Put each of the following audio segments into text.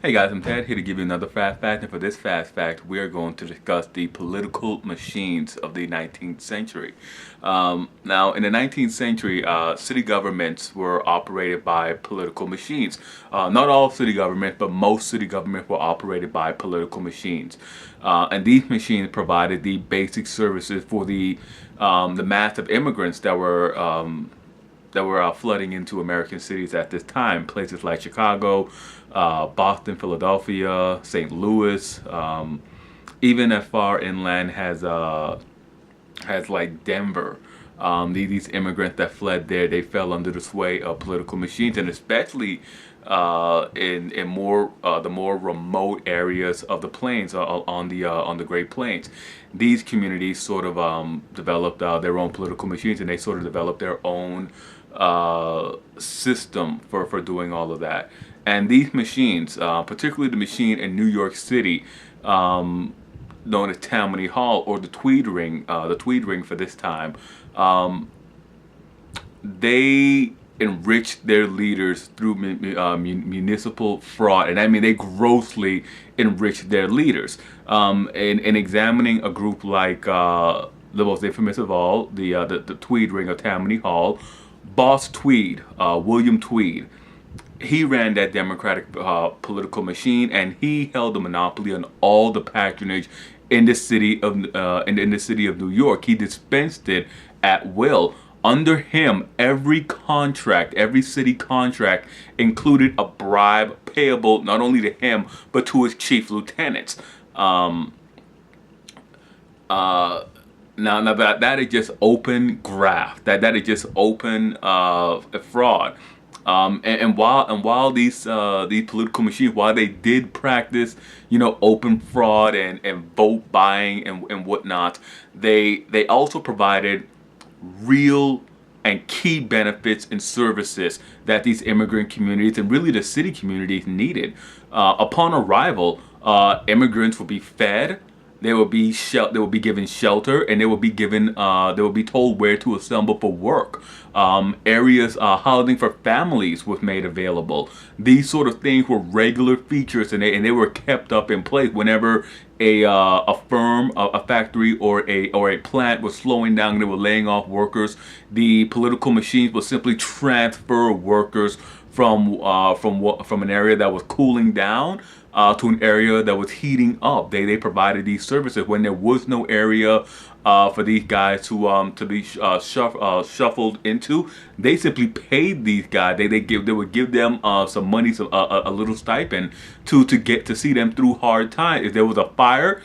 Hey guys, I'm Ted here to give you another fast fact, and for this fast fact, we are going to discuss the political machines of the 19th century. Now, in the 19th century, city governments were operated by political machines. Not all city governments, but most city governments were operated by political machines. And these machines provided the basic services for the mass of immigrants that were flooding into American cities at this time. Places like Chicago, Boston, Philadelphia, St. Louis, even as far inland as like Denver. These immigrants that fled there, they fell under the sway of political machines, and especially in more the more remote areas of the plains on the Great Plains. These communities sort of developed their own political machines, and they sort of developed their own system for doing all of that. And these machines, particularly the machine in New York City, known as Tammany Hall or the Tweed Ring for this time, they enriched their leaders through municipal fraud, and I mean they grossly enriched their leaders. In examining a group like the most infamous of all, the Tweed Ring of Tammany Hall, Boss Tweed, William Tweed, he ran that Democratic political machine, and he held the monopoly on all the patronage in the city of in the city of New York. He dispensed it at will. Under him, every city contract included a bribe payable not only to him but to his chief lieutenants. Now that is just open graft. That is just open fraud. And while these political machines, while they did practice, open fraud and vote buying and whatnot, they also provided real and key benefits and services that these immigrant communities and really the city communities needed. Upon arrival, immigrants would be fed. They will be given shelter, and they will be told where to assemble for work. Areas housing for families was made available. These sort of things were regular features, and they were kept up in place whenever a firm, a factory, or a plant was slowing down and they were laying off workers. The political machines would simply transfer workers from an area that was cooling down to an area that was heating up. They provided these services when there was no area for these guys to be shuffled into. They simply paid these guys. They would give them some money, a little stipend to see them through hard times. If there was a fire,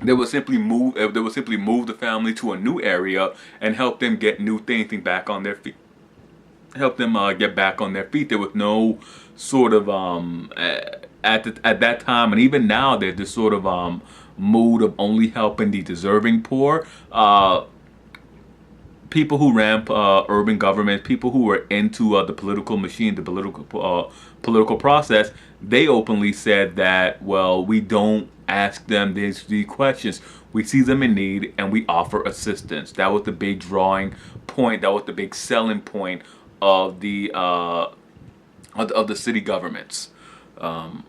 they would simply move the family to a new area and help them get new things back on their feet. Help them get back on their feet. There was no sort of at that time, and even now, there's this sort of mood of only helping the deserving poor. People who ran urban governments, people who were into the political machine, the political process, they openly said that, well, we don't ask them these questions. We see them in need, and we offer assistance. That was the big drawing point. That was the big selling point of the city governments. And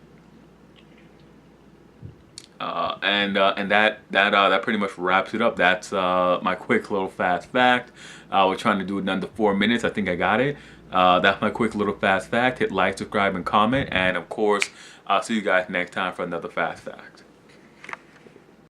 that pretty much wraps it up. That's my quick little fast fact. We're trying to do it in under 4 minutes. I think I got it. That's my quick little fast fact. Hit like, subscribe, and comment. And of course, I'll see you guys next time for another fast fact.